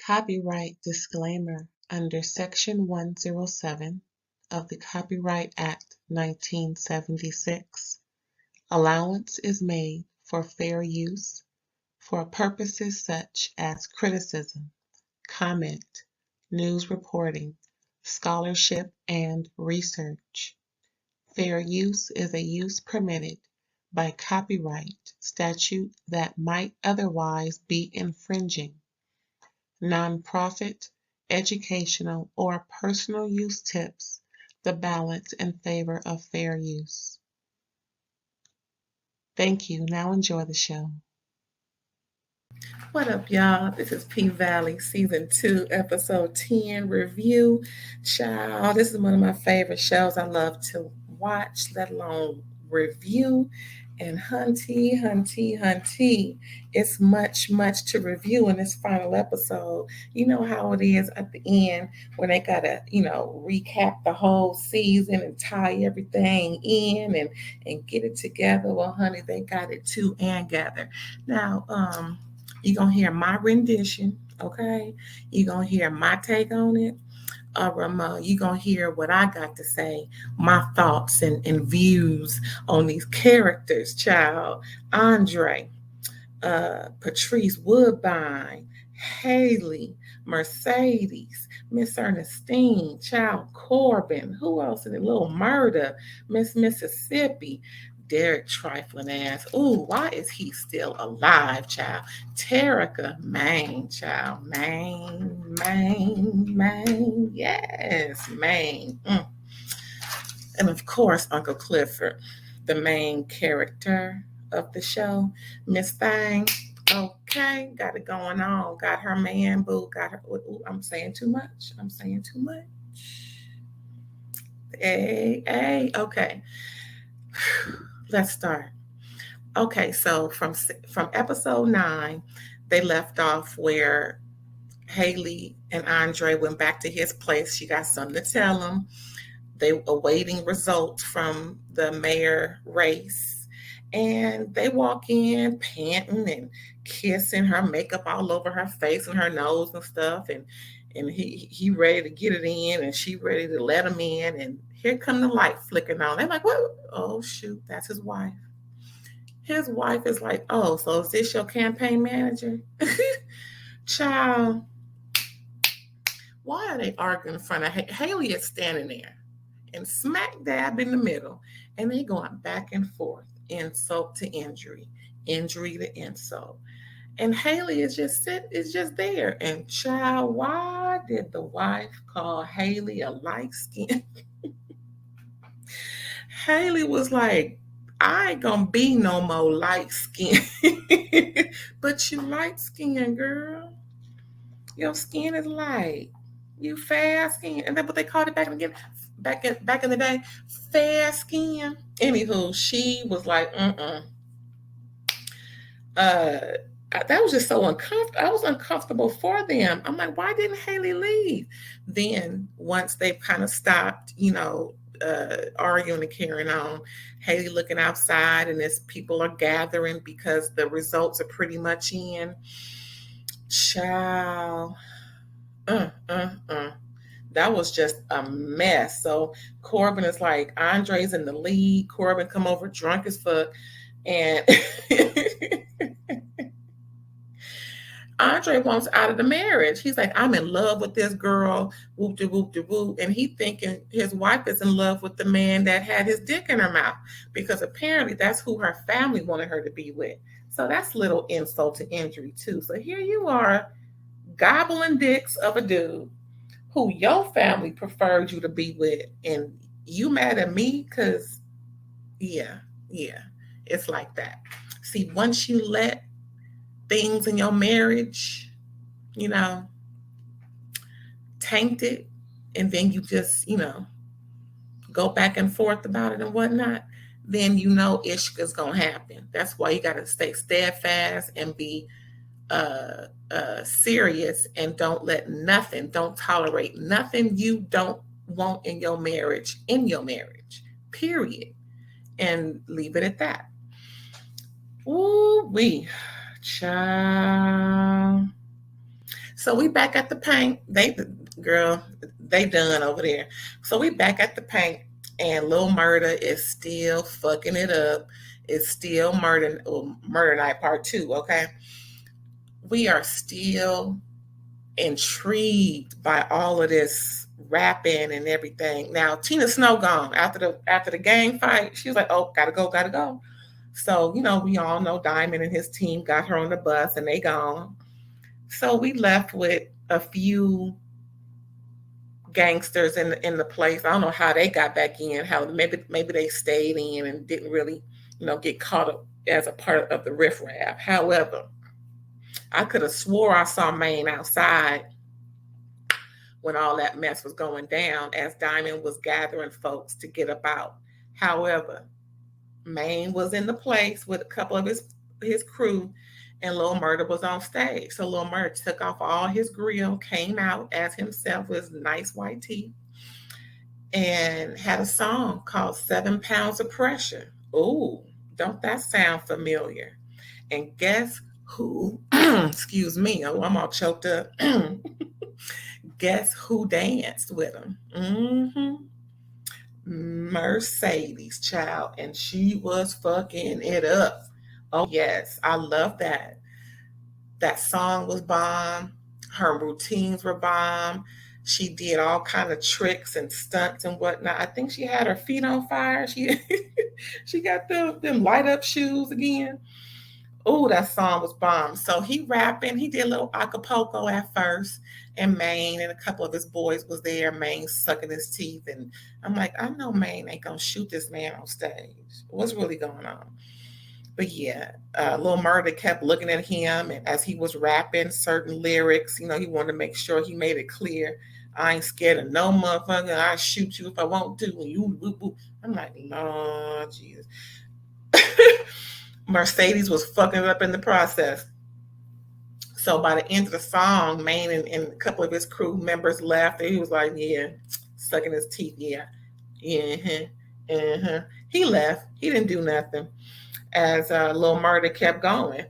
Copyright disclaimer under Section 107 of the Copyright Act 1976. Allowance is made for fair use for purposes such as criticism, comment, news reporting, scholarship, and research. Fair use is a use permitted by copyright statute that might otherwise be infringing. Nonprofit, educational, or personal use tips the balance in favor of fair use. Thank you. Now enjoy the show. What up, y'all? This is P-Valley Season 2, Episode 10 review. Child, this is one of my favorite shows I love to watch, let alone review. And hunty, it's much to review in this final episode. You know how it is at the end when they gotta, recap the whole season and tie everything in and get it together. Well, honey, they got it too and gather. Now, you're going to hear my rendition, okay? You're going to hear my take on it. You're going to hear what I got to say, my thoughts and views on these characters, child. Andre, Patrice Woodbine, Haley, Mercedes, Miss Ernestine, Child Corbin, who else in it? Little Murder, Miss Mississippi, Derek trifling ass. Ooh, why is he still alive, child? Terica, Maine, child. Maine. Yes, Maine. And of course, Uncle Clifford, the main character of the show. Miss Thang, okay, got it going on. Got her man, boo. Got her. Ooh, I'm saying too much. Hey, okay. Let's start. Okay, so from episode 9, they left off where Haley and Andre went back to his place. She got something to tell him. They were awaiting results from the mayor race. And they walk in panting and kissing, her makeup all over her face and her nose and stuff. And he ready to get it in and she ready to let him in. And here come the light flickering on. They're like, what? Oh, shoot, that's his wife. His wife is like, oh, so is this your campaign manager? Child, why are they arguing in front of Haley is standing there and smack dab in the middle, and they going back and forth, insult to injury to insult. And Haley is just there. And child, why did the wife call Haley a light skin? Haley was like, I ain't gonna be no more light skin. But you light skin, girl. Your skin is light. You fair skin. And that's what they called it back in the day. Fair skin. Anywho, she was like, that was just so uncomfortable. I was uncomfortable for them. I'm like, why didn't Haley leave? Then once they kind of stopped, arguing and carrying on, Haley looking outside and as people are gathering because the results are pretty much in. Child. That was just a mess. So Corbin is like, Andre's in the lead. Corbin come over drunk as fuck. And Andre wants out of the marriage. He's like, I'm in love with this girl, whoop de whoop de whoop. And he thinking his wife is in love with the man that had his dick in her mouth, because apparently that's who her family wanted her to be with. So that's little insult to injury too. So here you are, gobbling dicks of a dude who your family preferred you to be with, and you mad at me because, yeah, it's like that. See, once you let things in your marriage, taint it, and then you just, go back and forth about it and whatnot, then ish is gonna happen. That's why you gotta stay steadfast and be serious, and don't tolerate nothing you don't want in your marriage, period, and leave it at that. Ooh, child. So we back at the paint. Girl, they done over there. So we back at the paint, and Lil Murda is still fucking it up. It's still murder night part two. Okay, we are still intrigued by all of this rapping and everything. Now Tina Snow gone after the gang fight. She was like, "Oh, gotta go, gotta go." So we all know Diamond and his team got her on the bus and they gone. So we left with a few gangsters in the place. I don't know how they got back in. How maybe they stayed in and didn't really get caught up as a part of the riffraff. However, I could have swore I saw Maine outside when all that mess was going down as Diamond was gathering folks to get up out. However, Maine was in the place with a couple of his crew, and Lil Murda was on stage. So Lil Murda took off all his grill, came out as himself with his nice white teeth, and had a song called 7 Pounds of Pressure. Ooh, don't that sound familiar? And guess who, excuse me, oh, I'm all choked up. Guess who danced with him? Mercedes, child, and she was fucking it up. Oh yes, I love that. That song was bomb. Her routines were bomb. She did all kind of tricks and stunts and whatnot. I think she had her feet on fire. She she got them light up shoes again. Oh, that song was bomb. So he rapping. He did a little Acapulco at first, and Maine and a couple of his boys was there. Maine sucking his teeth, and I'm like, I know Maine ain't gonna shoot this man on stage. What's really going on? But yeah, Lil Murda kept looking at him, and as he was rapping certain lyrics, he wanted to make sure he made it clear. I ain't scared of no motherfucker. I shoot you if I want to. And you, woo, woo. I'm like, Lord Jesus. Mercedes was fucking it up in the process. So by the end of the song, Maine and a couple of his crew members left, and he was like, "Yeah, sucking his teeth, yeah, He left. He didn't do nothing. As Lil Murda kept going,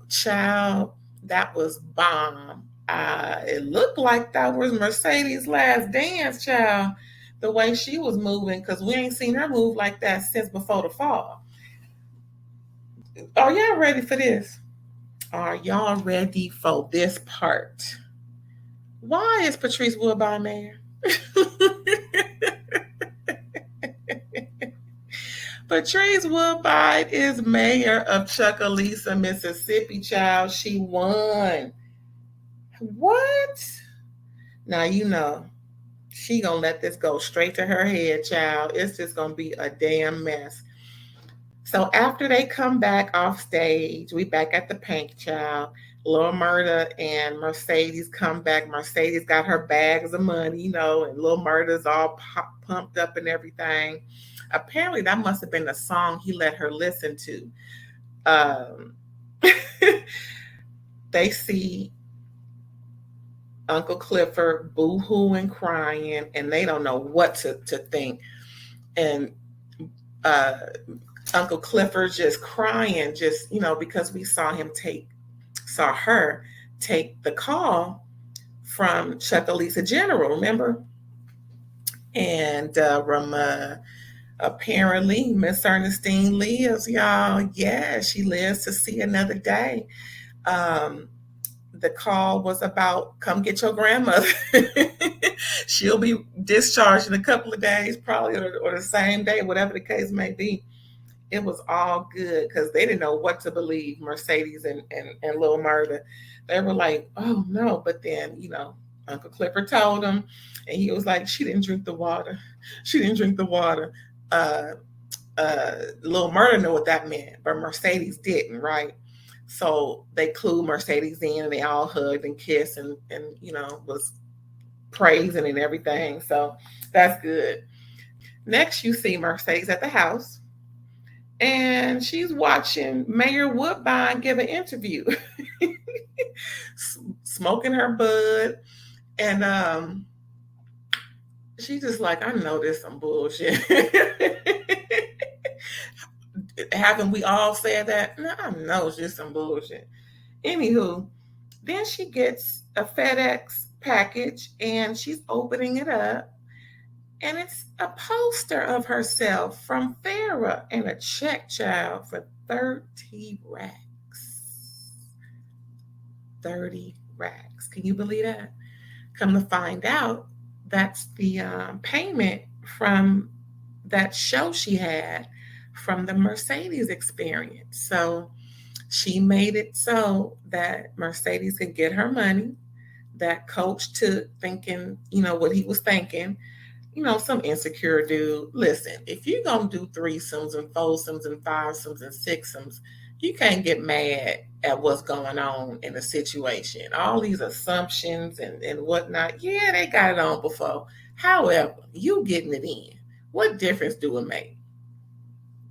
child, that was bomb. It looked like that was Mercedes' last dance, child. The way she was moving, because we ain't seen her move like that since before the fall. Are y'all ready for this? Are y'all ready for this part? Why is Patrice Woodbine mayor? Patrice Woodbine is mayor of Chucalissa, Mississippi, child. She won. What? Now she gonna let this go straight to her head, child. It's just gonna be a damn mess. So after they come back off stage, we back at the Pink Child. Lil Murda and Mercedes come back. Mercedes got her bags of money, and Lil Murda's all pumped up and everything. Apparently, that must have been the song he let her listen to. They see Uncle Clifford boo-hooing, crying, and they don't know what to think. And Uncle Clifford just crying, just because we saw her take the call from Chucalissa General, remember? And apparently Miss Ernestine lives, y'all. Yeah, she lives to see another day. The call was about come get your grandmother. She'll be discharged in a couple of days, probably, or the same day, whatever the case may be. It was all good because they didn't know what to believe, Mercedes and Lil Murda. They were like, oh no. But then, Uncle Clifford told him, and he was like, she didn't drink the water. She didn't drink the water. Lil Murda knew what that meant, but Mercedes didn't, right? So they clued Mercedes in, and they all hugged and kissed and was praising and everything. So that's good. Next, you see Mercedes at the house, and she's watching Mayor Woodbine give an interview, smoking her bud, and she's just like, I know this some bullshit. Haven't we all said that? No, I know it's just some bullshit. Anywho, then she gets a FedEx package, and she's opening it up, and it's a poster of herself from Farrah and a check, child, for 30 racks. 30 racks. Can you believe that? Come to find out, that's the payment from that show she had from the Mercedes experience. So she made it so that Mercedes could get her money. That coach took thinking, what he was thinking, some insecure dude. Listen, if you're gonna do threesomes and foursomes and fivesomes and sixsomes, you can't get mad at what's going on in the situation. All these assumptions and whatnot, yeah, they got it on before. However, you getting it in. What difference do it make?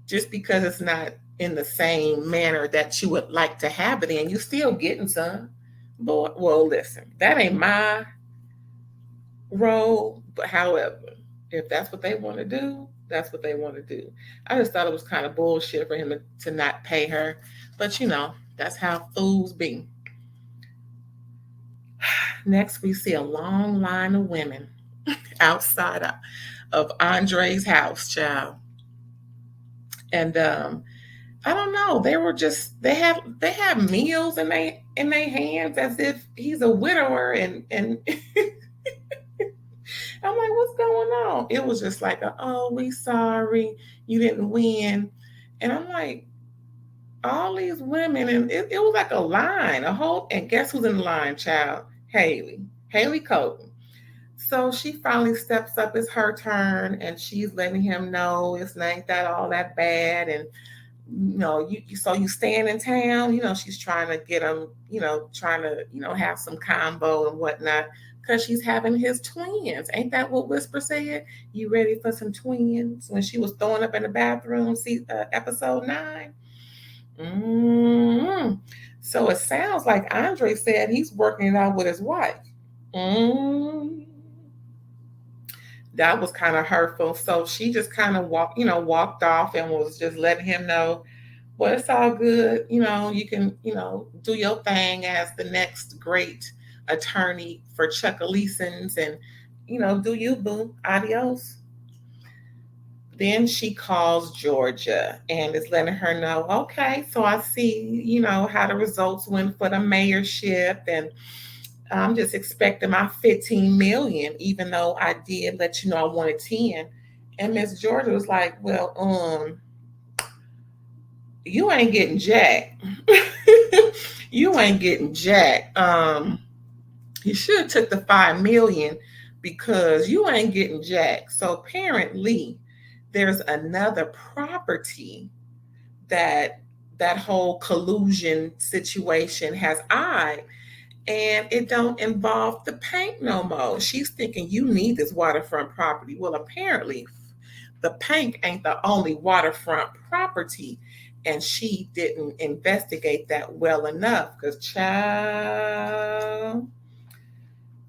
Just because it's not in the same manner that you would like to have it in, you still getting some. Boy, well, listen, that ain't my role. But however, if that's what they want to do, that's what they want to do. I just thought it was kind of bullshit for him to not pay her. But that's how fools be. Next, we see a long line of women outside of Andre's house, child. And I don't know. They were just they had meals in their hands as if he's a widower, and I'm like, what's going on? It was just like, oh, we sorry you didn't win. And I'm like, all these women, and it was like a line, a whole, and guess who's in the line, child? Haley Colton. So she finally steps up. It's her turn, and she's letting him know it's not that all that bad. And so you staying in town. She's trying to get him, trying to have some combo and whatnot, because she's having his twins. Ain't that what Whisper said? You ready for some twins? When she was throwing up in the bathroom, see episode 9. Mm-hmm. So it sounds like Andre said he's working it out with his wife. Mm-hmm. That was kind of hurtful. So she just kind of walked off and was just letting him know, well, it's all good. You can, do your thing as the next great attorney for Chuck Leeson's, and, do you, boo. Adios. Then she calls Georgia and is letting her know, okay, so I see, how the results went for the mayorship, and I'm just expecting my 15 million, even though I did let you know I wanted 10. And Miss Georgia was like, well, you ain't getting jack. You ain't getting jack. You should have took the 5 million, because you ain't getting jack. So apparently there's another property that whole collusion situation has eyed, and it don't involve the paint no more. She's thinking you need this waterfront property. Well, apparently the paint ain't the only waterfront property, and she didn't investigate that well enough, because child,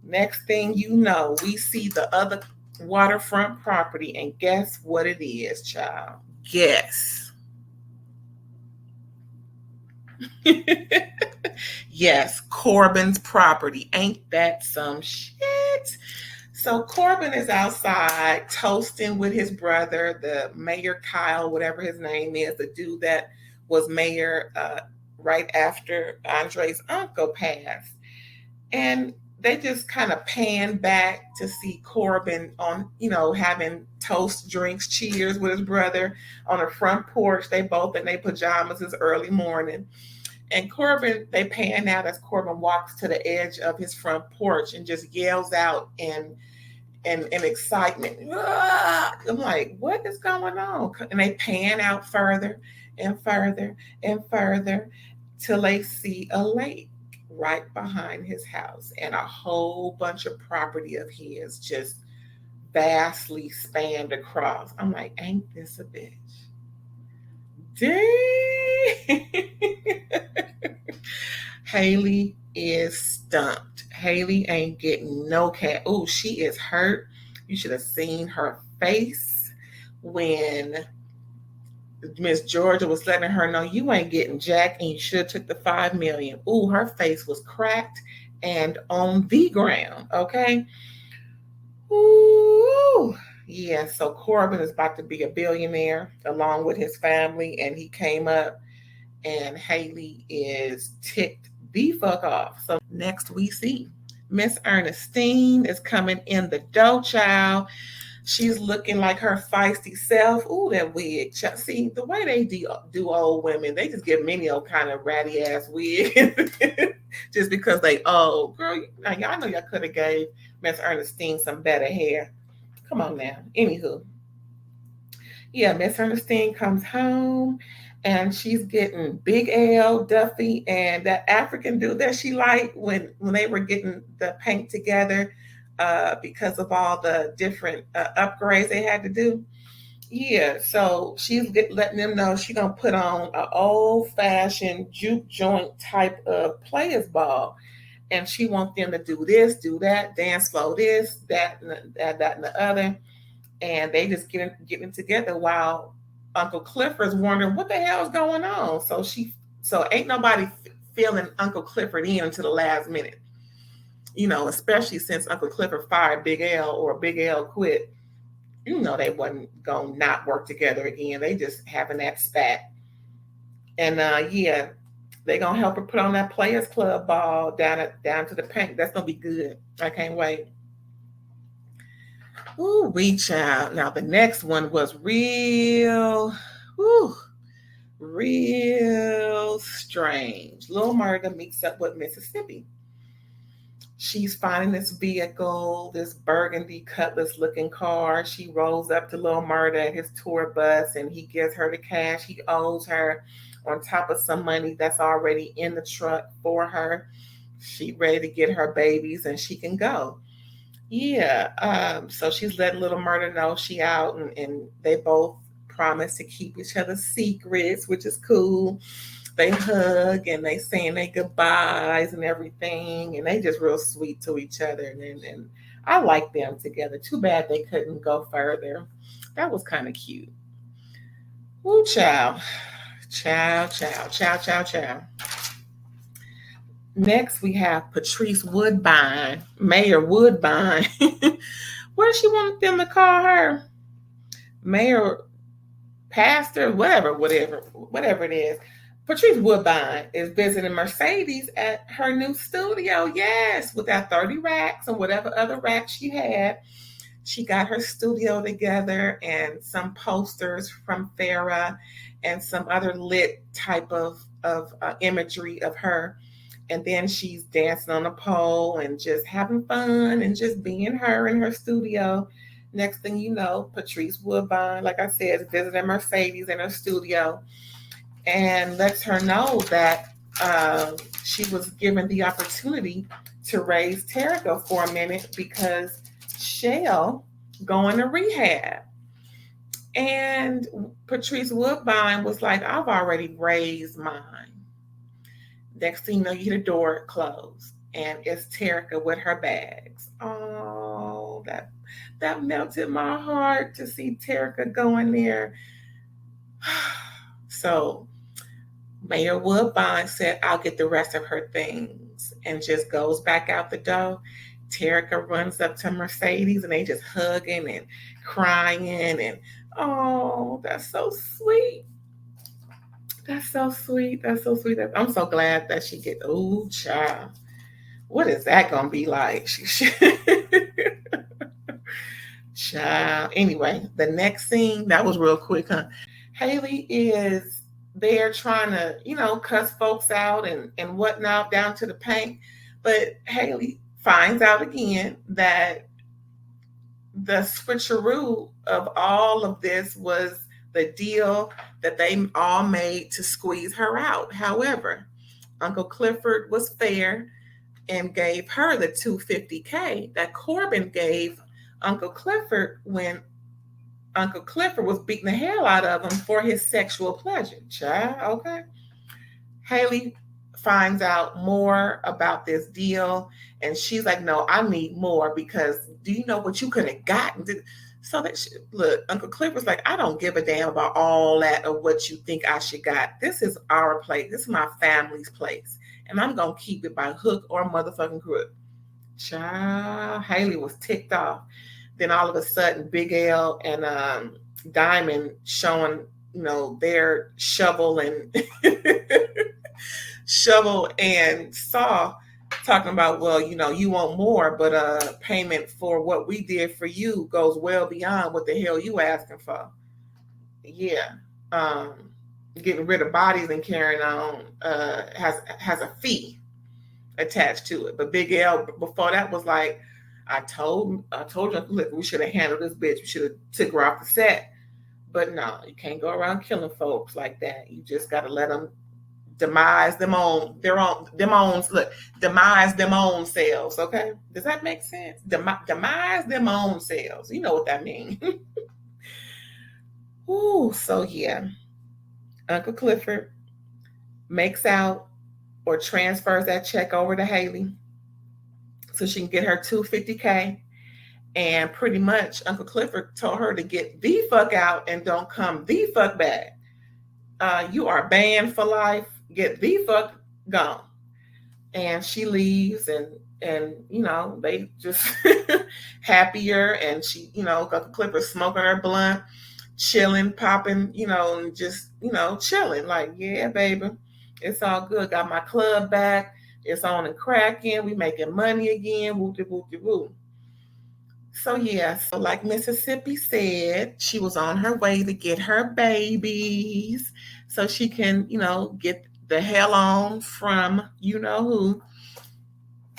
next thing you know, we see the other waterfront property, and guess what it is, child? Guess. Yes, Corbin's property. Ain't that some shit? So Corbin is outside toasting with his brother, the Mayor Kyle, whatever his name is, the dude that was mayor right after Andre's uncle passed. And they just kind of pan back to see Corbin on, having toast, drinks, cheers with his brother on the front porch. They both in their pajamas. It's early morning. And Corbin, they pan out as Corbin walks to the edge of his front porch and just yells out in excitement. Ah! I'm like, what is going on? And they pan out further and further and further till they see a lake right behind his house, and a whole bunch of property of his just vastly spanned across. I'm like, ain't this a bitch? Dang. Haley is stumped. Haley ain't getting no cat. Oh, she is hurt. You should have seen her face when Miss Georgia was letting her know you ain't getting jack, and you should have took the 5 million. Ooh, her face was cracked and on the ground. Okay. Ooh. Yeah, so Corbin is about to be a billionaire along with his family, and he came up, and Haley is ticked the fuck off. So next we see Miss Ernestine is coming in the dough, child. She's looking like her feisty self. Ooh, that wig. See, the way they do old women, they just give many old kind of ratty ass wig just because they old. Girl, now y'all know y'all could have gave Miss Ernestine some better hair. Come on now. Anywho, yeah, Miss Ernestine comes home and she's getting Big L, Duffy, and that African dude that she liked when they were getting the paint together because of all the different upgrades they had to do. Yeah, so letting them know she gonna put on an old fashioned juke joint type of players ball, and she want them to do this, do that, dance floor this, that, and the other, and they just getting together while Uncle Clifford's wondering what the hell is going on. So ain't nobody feeling Uncle Clifford in until the last minute. Especially since Uncle Clifford fired Big L or Big L quit. They wasn't gonna not work together again. They just having that spat. And yeah, they gonna help her put on that Players Club ball down to the paint. That's gonna be good. I can't wait. Ooh, reach out. Now the next one was ooh, real strange. Little Murder meets up with Mississippi. She's finding this vehicle, this burgundy Cutlass looking car. She rolls up to Little Murder at his tour bus and he gives her the cash he owes her on top of some money that's already in the truck for her. She ready to get her babies and she can go. Yeah. So she's letting Little Murder know she out, and they both promise to keep each other's secrets, which is cool. They hug and they saying their goodbyes and everything, and they just real sweet to each other. And I like them together. Too bad they couldn't go further. That was kind of cute. Woo, child. Ciao, ciao, ciao, ciao, ciao. Next, we have Patrice Woodbine, Mayor Woodbine. What does she want them to call her? Mayor, pastor, whatever it is. Patrice Woodbine is visiting Mercedes at her new studio. Yes, with that 30 racks and whatever other racks she had. She got her studio together and some posters from Farrah and some other lit type of imagery of her. And then she's dancing on a pole and just having fun and just being her in her studio. Next thing you know, Patrice Woodbine, like I said, is visiting Mercedes in her studio and lets her know that uh, she was given the opportunity to raise Terica for a minute because Shell going to rehab. And Patrice Woodbine was like, I've already raised mine. Next thing you know, you hear the door close, and it's Terica with her bags. Oh, that melted my heart to see Terica going there. So Mayor Woodbine said, I'll get the rest of her things, and just goes back out the door. Terica runs up to Mercedes and they just hugging and crying and oh, that's so sweet. That's so sweet. That's so sweet. I'm so glad that she get. Oh, child. What is that gonna be like? Child. Anyway, the next scene that was real quick, huh? Haley is there trying to, cuss folks out and whatnot down to the paint, but Haley finds out again that the switcheroo of all of this was the deal that they all made to squeeze her out. However, Uncle Clifford was fair and gave her the 250K that Corbin gave Uncle Clifford when Uncle Clifford was beating the hell out of him for his sexual pleasure. Child, okay. Haley finds out more about this deal and she's like, no, I need more because do you know what you could have gotten? So that look, Uncle Clifford's like, I don't give a damn about all that or what you think I should got. This is our place. This is my family's place. and I'm gonna keep it by hook or motherfucking crook. Child, Haley was ticked off. Then all of a sudden, Big L and Diamond showing, their shovel and shovel and saw, talking about, well, you want more, but payment for what we did for you goes well beyond what the hell you asking for. Yeah. Um, Getting rid of bodies and carrying on has a fee attached to it. But Big L before that was like, I told you, look, we should have handled this bitch. We should have took her off the set. But no, you can't go around killing folks like that. You just gotta let them demise them own their own them own look demise them own selves. Okay, does that make sense? Demise them own selves. You know what that means. Ooh, so yeah, Uncle Clifford makes out or transfers that check over to Haley so she can get her 250K. And pretty much Uncle Clifford told her to get the fuck out and don't come the fuck back. You are banned for life. Get the fuck gone. And she leaves, and they just happier. And she, Uncle Clifford smoking her blunt, chilling, popping, and just chilling. Like, yeah, baby, it's all good. Got my club back. It's on and cracking. We making money again. Whoop de whoop. So yeah, so like Mississippi said, she was on her way to get her babies so she can, get the hell on from who.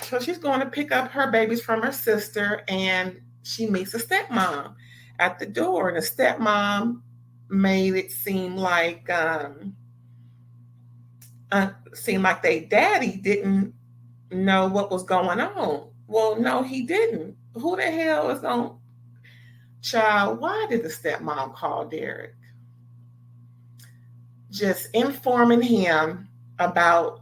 So she's going to pick up her babies from her sister, and she meets a stepmom at the door. And the stepmom made it seem like they daddy didn't know what was going on. Well, no, he didn't. Who the hell is going? Child, why did the stepmom call Derek? Just informing him about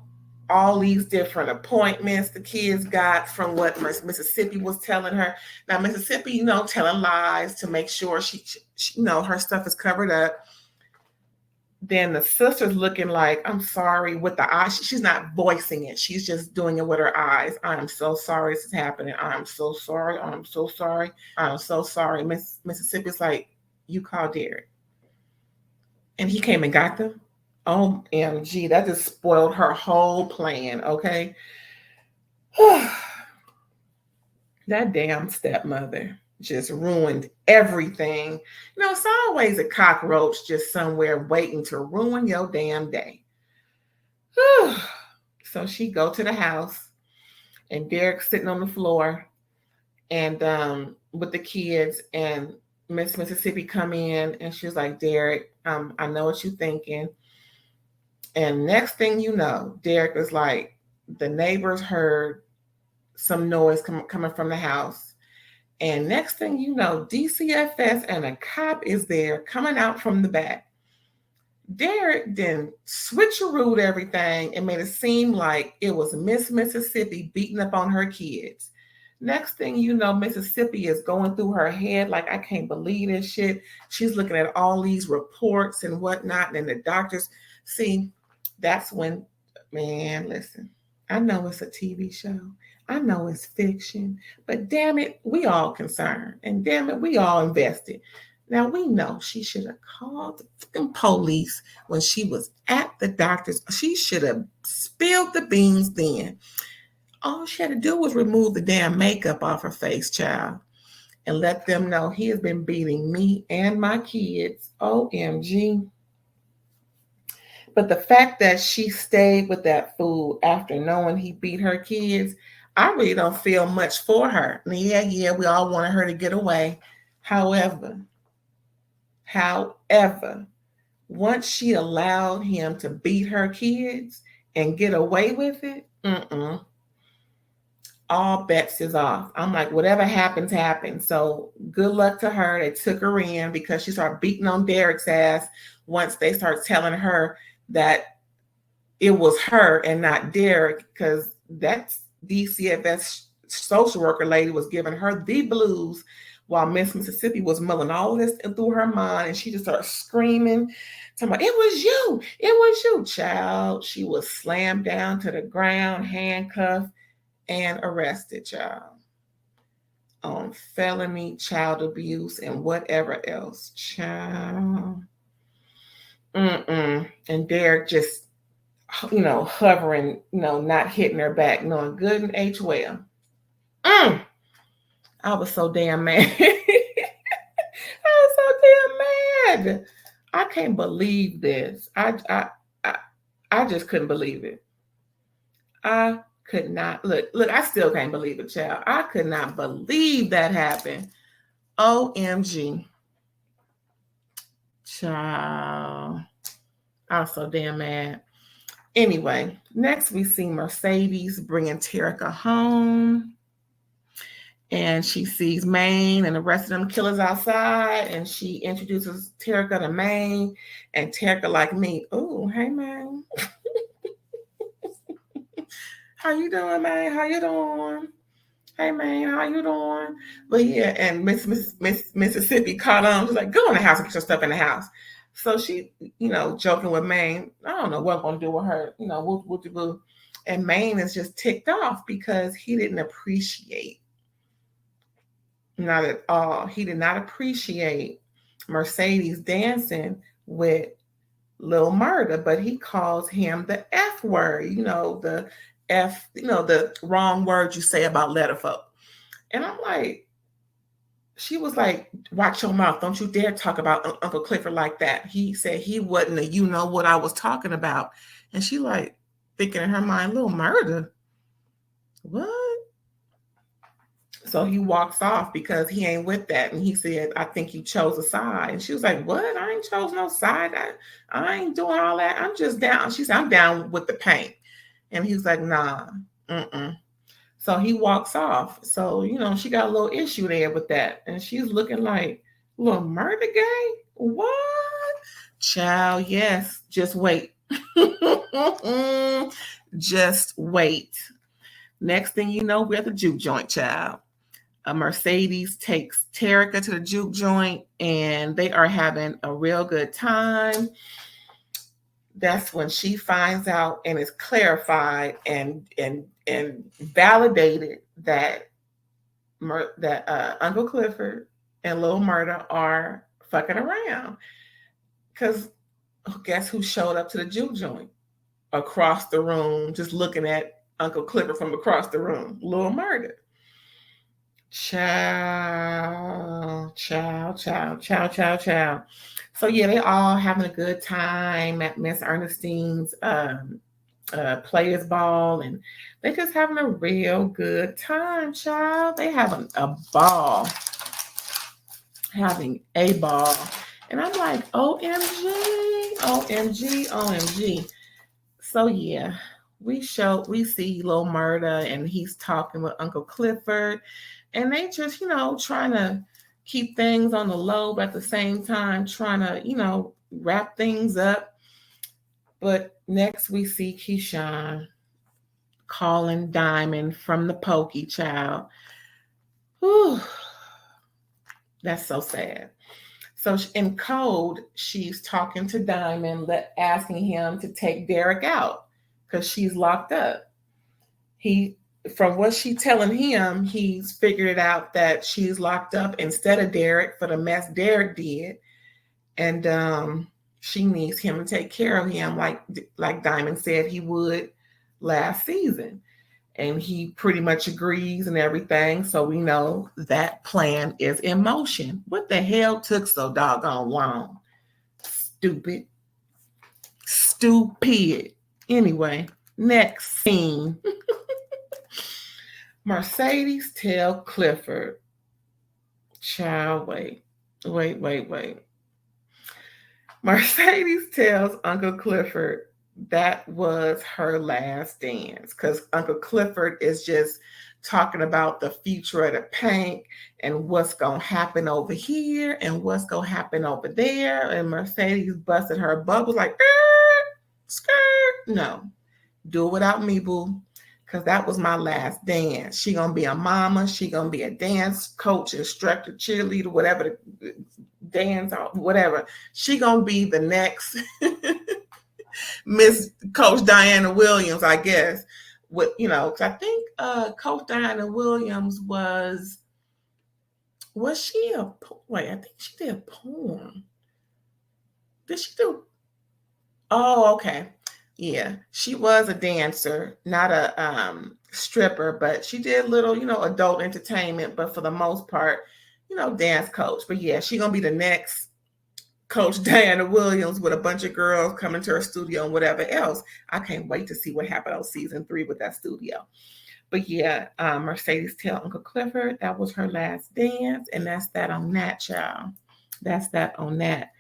all these different appointments the kids got from what Mississippi was telling her. Now, Mississippi, telling lies to make sure she her stuff is covered up. Then the sister's looking like, I'm sorry, with the eyes. She's not voicing it. She's just doing it with her eyes. I am so sorry this is happening. I am so sorry. I'm so sorry. I'm so sorry. Mississippi's like, you call Derek. And he came and got them. OMG, that just spoiled her whole plan, okay? That damn stepmother just ruined everything. It's always a cockroach just somewhere waiting to ruin your damn day. So she go to the house, and Derek's sitting on the floor, and with the kids, and Miss Mississippi come in, and she's like, Derek, I know what you're thinking. And next thing you know, Derek is like, the neighbors heard some noise coming from the house. And next thing you know, DCFS and a cop is there coming out from the back. Derek then switcherooed everything and made it seem like it was Miss Mississippi beating up on her kids. Next thing you know, Mississippi is going through her head like, I can't believe this shit. She's looking at all these reports and whatnot, and the doctors. See, that's when, man, listen, I know it's a TV show. I know it's fiction, but damn it, we all concerned. And damn it, we all invested. Now, we know she should have called the fucking police when she was at the doctor's. She should have spilled the beans then. All she had to do was remove the damn makeup off her face, child, and let them know he has been beating me and my kids. OMG. But the fact that she stayed with that fool after knowing he beat her kids, I really don't feel much for her. Yeah, we all wanted her to get away. However, once she allowed him to beat her kids and get away with it, all bets is off. I'm like, whatever happens, happens. So good luck to her. They took her in because she started beating on Derek's ass once they started telling her that it was her and not Derek, because that's DCFS social worker lady was giving her the blues while Miss Mississippi was mulling all this through her mind, and she just started screaming, talking about, it was you, child. She was slammed down to the ground, handcuffed, and arrested, child, on felony child abuse and whatever else, child. And Derek just, hovering, not hitting her back, knowing good and H well. I was so damn mad. I was so damn mad. I can't believe this. I just couldn't believe it. I could not look. I still can't believe it, child. I could not believe that happened. OMG, child. I was so damn mad. Anyway, next we see Mercedes bringing Terica home. And she sees Maine and the rest of them killers outside. And she introduces Terica to Maine. And Terica, like me, oh, hey, Maine. How you doing, Maine? How you doing? Hey, Maine, how you doing? But yeah, and Miss Mississippi caught on. She's like, go in the house and get your stuff in the house. So she, joking with Maine. I don't know what I'm going to do with her. Woo. And Maine is just ticked off because he didn't appreciate. Not at all. He did not appreciate Mercedes dancing with Lil Murda, but he calls him the F word, the F, the wrong word you say about letterfolk. And I'm like, she was like, watch your mouth. Don't you dare talk about Uncle Clifford like that. He said he wasn't a what I was talking about. And she like thinking in her mind, Lil Murda. What? So he walks off because he ain't with that. And he said, I think you chose a side. And she was like, what? I ain't chose no side. I ain't doing all that. I'm just down. She said, I'm down with the paint. And he was like, nah. So he walks off. So, she got a little issue there with that. And she's looking like, Little Murda gay? What? Child, yes. Just wait. Just wait. Next thing you know, we're at the juke joint, child. Mercedes takes Terica to the juke joint, and they are having a real good time. That's when she finds out and is clarified and validated that Uncle Clifford and Lil Murda are fucking around. Because guess who showed up to the juke joint? Across the room, just looking at Uncle Clifford from across the room, Lil Murda. Ciao. So yeah, they all having a good time at Miss Ernestine's players ball, and they just having a real good time, child. They having a ball, having a ball, and I'm like, OMG. So yeah, we see Lil Murda, and he's talking with Uncle Clifford. And they just, trying to keep things on the low, but at the same time, trying to, wrap things up. But next we see Keyshawn calling Diamond from the pokey, child. Whew. That's so sad. So in code, she's talking to Diamond, asking him to take Derek out because she's locked up. From what she's telling him, he's figured it out that she's locked up instead of Derek for the mess Derek did. And she needs him to take care of him like Diamond said he would last season. And he pretty much agrees and everything. So we know that plan is in motion. What the hell took so doggone long? Stupid. Anyway, next scene. Mercedes tell Clifford, child, wait. Mercedes tells Uncle Clifford that was her last dance because Uncle Clifford is just talking about the future of the paint and what's going to happen over here and what's going to happen over there. And Mercedes busted her bubbles like, skirt. No, do it without me, boo. because that was my last dance. She gonna be a mama. She gonna be a dance coach, instructor, cheerleader, whatever the dance, whatever. She gonna be the next Miss Coach Diana Williams, I guess. With because I think Coach Diana Williams was she a wait? I think she did a poem. Did she do? Oh, okay. Yeah, she was a dancer, not a stripper, but she did little, adult entertainment. But for the most part, dance coach. But yeah, she gonna be the next Coach Diana Williams with a bunch of girls coming to her studio and whatever else. I can't wait to see what happened on season 3 with that studio. But yeah, Mercedes tell Uncle Clifford that was her last dance, and that's that on that, child. That's that on that.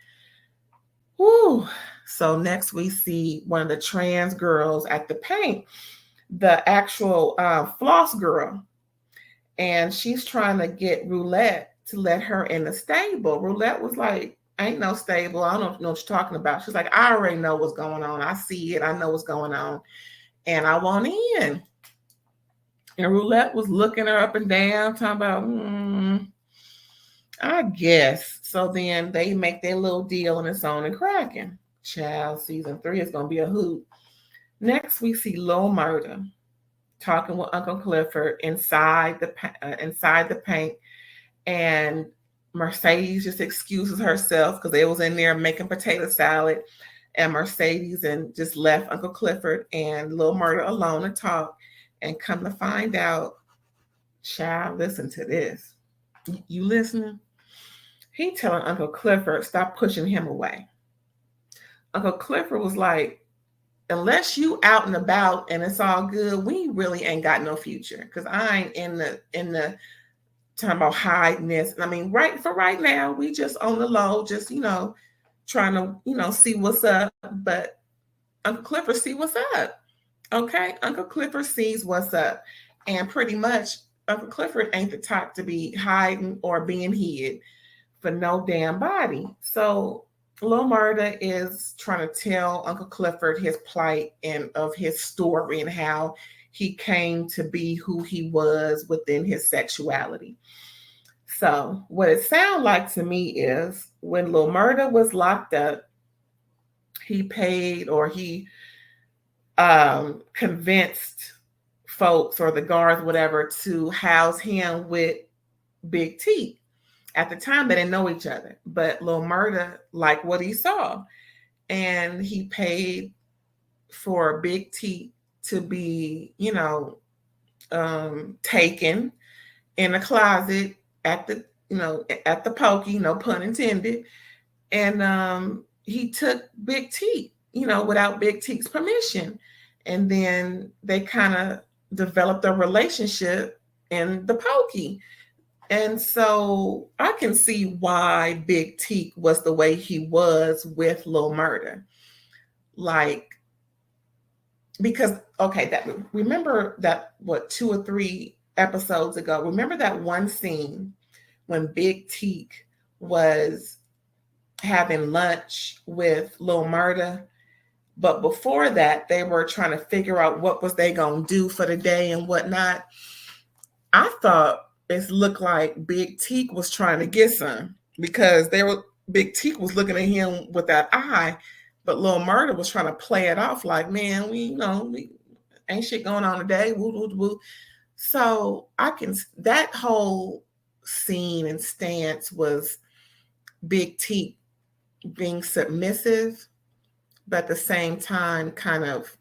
Woo. So next we see one of the trans girls at the paint, the actual floss girl, and she's trying to get Roulette to let her in the stable. Roulette was like, ain't no stable. I don't know what you're talking about. She's like, I already know what's going on. I see it. I know what's going on. And I want in. And Roulette was looking her up and down, talking about, I guess. So then they make their little deal and it's on and cracking. Child, season 3 is going to be a hoot. Next, we see Lil Murda talking with Uncle Clifford inside the paint, and Mercedes just excuses herself because they was in there making potato salad, and Mercedes and just left Uncle Clifford and Lil Murda alone to talk. And come to find out, child, listen to this. You listening? He telling Uncle Clifford, stop pushing him away. Uncle Clifford was like, unless you out and about and it's all good, we really ain't got no future. Cause I ain't in the talking about hiding this. I mean, right now, we just on the low, just trying to see what's up. But Uncle Clifford see what's up. Okay, Uncle Clifford sees what's up, and pretty much Uncle Clifford ain't the type to be hiding or being hid for no damn body. So Lil Murda is trying to tell Uncle Clifford his plight and of his story and how he came to be who he was within his sexuality. So what it sounds like to me is when Lil Murda was locked up, he paid or he convinced folks or the guards, whatever, to house him with Big T. At the time, they didn't know each other, but Lil Murda liked what he saw, and he paid for Big T to be, taken in a closet at the pokey, no pun intended, and he took Big T, without Big T's permission, and then they kind of developed a relationship in the pokey. And so I can see why Big T was the way he was with Lil Murda. Like, because, okay, remember that, what, 2 or 3 episodes ago, remember that one scene when Big T was having lunch with Lil Murda? But before that, they were trying to figure out what was they going to do for the day and whatnot. I thought it looked like Big Teak was trying to get some because Big Teak was looking at him with that eye, but Lil Murda was trying to play it off like, man, we ain't shit going on today. Woo, woo, woo. So that whole scene and stance was Big Teak being submissive, but at the same time, kind of,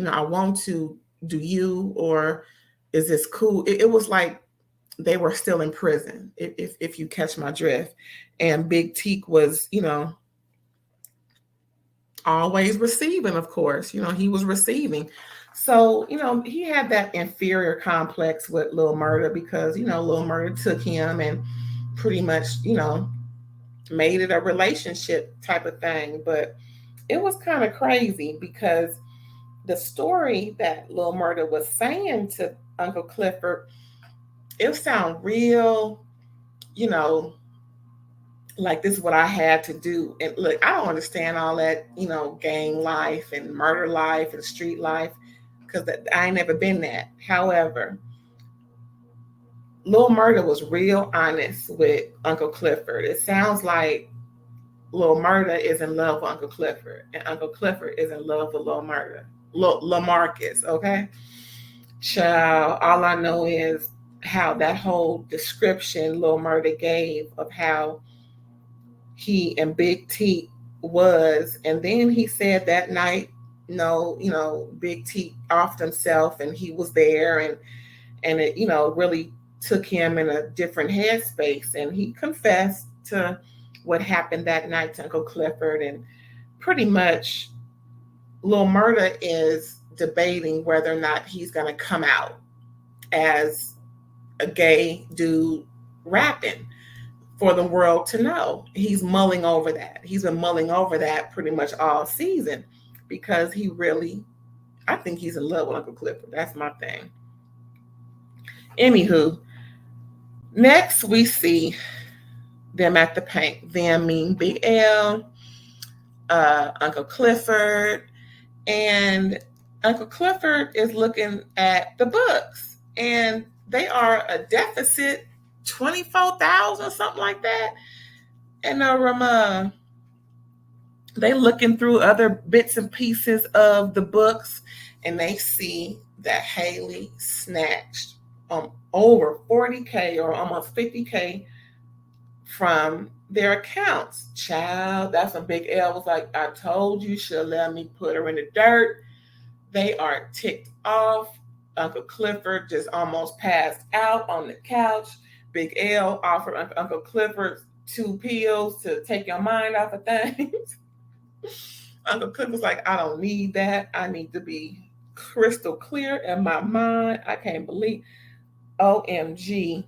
I want to do you, or is this cool? It was like they were still in prison, if you catch my drift. And Big Teak was, always receiving, of course. He was receiving. So, he had that inferior complex with Lil Murda because, Lil Murda took him and pretty much, made it a relationship type of thing. But it was kind of crazy because the story that Lil Murda was saying to Uncle Clifford, it sound real, like this is what I had to do. And look, I don't understand all that, gang life and murder life and street life. because I ain't never been that. However, Lil Murda was real honest with Uncle Clifford. It sounds like Lil Murda is in love with Uncle Clifford, and Uncle Clifford is in love with Lil Murda, Lamarcus. Okay, child. All I know is how that whole description Lil Murda gave of how he and Big T was, and then he said that night, no, Big T offed himself, and he was there, and it, really took him in a different headspace, and he confessed to what happened that night to Uncle Clifford, and pretty much Lil Murda is debating whether or not he's going to come out as a gay dude rapping for the world to know. He's mulling over that. He's been mulling over that pretty much all season because he really, I think he's in love with Uncle Clifford. That's my thing. Anywho, next we see them at the paint. Them mean Big L, Uncle Clifford, and Uncle Clifford is looking at the books, and they are a deficit 24,000, something like that. And they looking through other bits and pieces of the books, and they see that Haley snatched over 40K or almost 50K from their accounts. Child, that's when Big L was like, I told you, should let me put her in the dirt. They are ticked off. Uncle Clifford just almost passed out on the couch. Big L offered Uncle Clifford 2 pills to take your mind off of things. Uncle Clifford was like, I don't need that. I need to be crystal clear in my mind. I can't believe, OMG,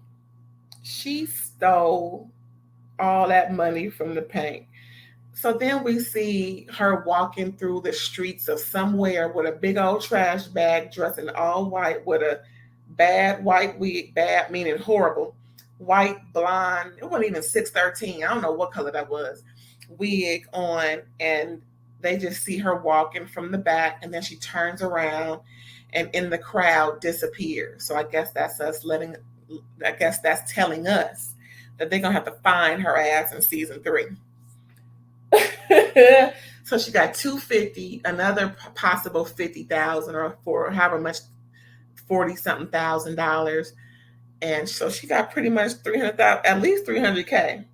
she stole all that money from the paint. So then we see her walking through the streets of somewhere with a big old trash bag, dressed in all white, with a bad white wig, bad meaning horrible, white blonde. It wasn't even 613. I don't know what color that was. Wig on, and they just see her walking from the back, and then she turns around, and in the crowd disappears. So I guess that's telling us that they're gonna have to find her ass in season 3. So she got 250, another possible 50,000, or for however much, 40 something $1,000, and so she got pretty much 300,000, at least 300K.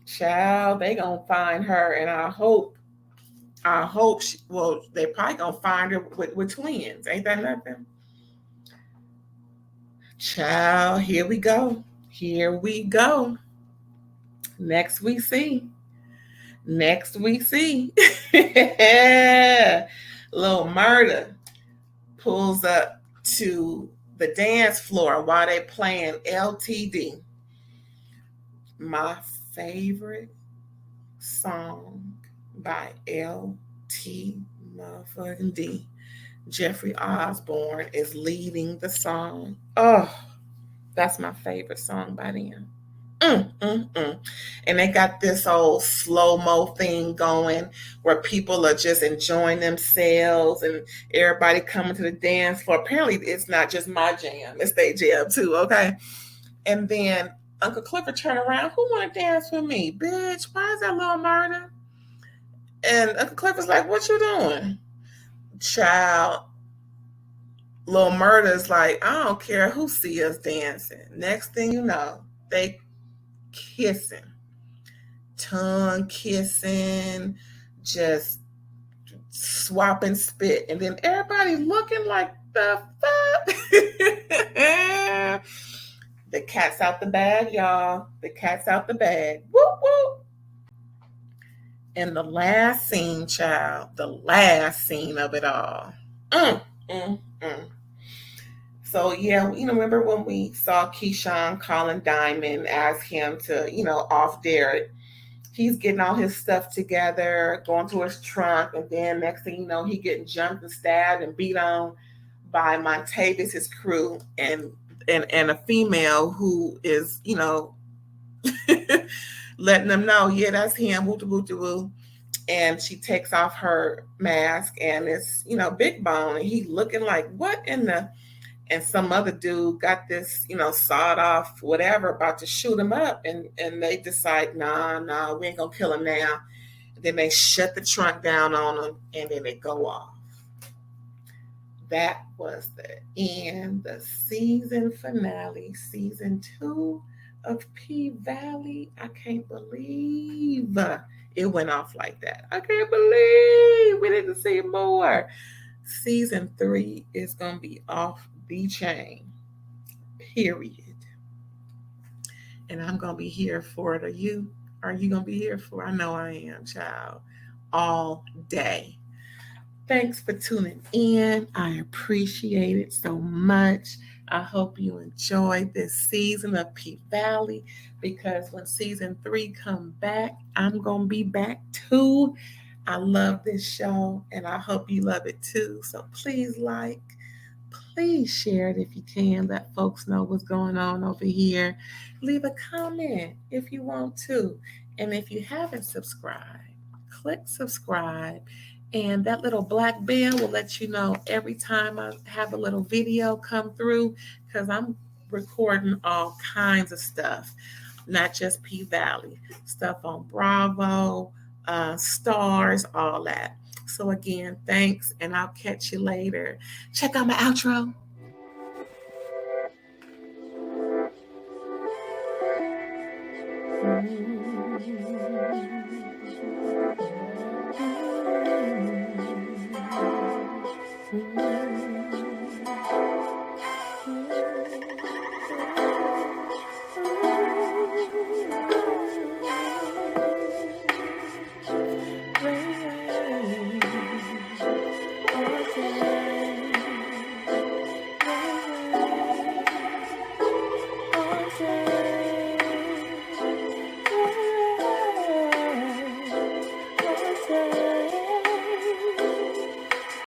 Child, they gonna find her, and I hope they probably gonna find her with twins. Ain't that nothing? Child, here we go. Next we see. Little Murda pulls up to the dance floor while they playing LTD. My favorite song by LT motherfucking D. Jeffrey Osborne is leading the song. Oh, that's my favorite song by them. And they got this old slow-mo thing going where people are just enjoying themselves and everybody coming to the dance floor. Apparently it's not just my jam, it's their jam too, okay? And then Uncle Clifford turn around, who want to dance with me? Bitch, why is that Little Murda? And Uncle Clifford's like, what you doing? Child, Little Murda's like, I don't care who see us dancing. Next thing you know, they kissing, tongue kissing, just swapping spit, and then everybody looking like the fuck. The cat's out the bag, y'all. The cat's out the bag. Whoop whoop. And the last scene, child, the last scene of it all. So yeah, remember when we saw Keyshawn calling Diamond, ask him to, off Derek. He's getting all his stuff together, going to his trunk, and then next thing you know, he getting jumped and stabbed and beat on by Montavis, his crew, and a female who is, letting them know, yeah, that's him, woo woo woo. and she takes off her mask, and it's, Big Bone, and he looking like, what in the, and some other dude got this, sawed off whatever, about to shoot him up, and they decide, nah, we ain't gonna kill him now. And then they shut the trunk down on him, and then they go off. That was the end, the season finale, season 2 of P-Valley. I can't believe it went off like that. I can't believe we didn't see more. Season 3 is going to be off the chain, period. And I'm going to be here for it. Are you going to be here for it? I know I am, child. All day. Thanks for tuning in. I appreciate it so much. I hope you enjoyed this season of P-Valley, because when season 3 come back, I'm going to be back too. I love this show, and I hope you love it too. So please please share it if you can. Let folks know what's going on over here. Leave a comment if you want to. And if you haven't subscribed, click subscribe. And that little black bell will let you know every time I have a little video come through, because I'm recording all kinds of stuff, not just P-Valley, stuff on Bravo, Stars, all that. So again, thanks, and I'll catch you later. Check out my outro.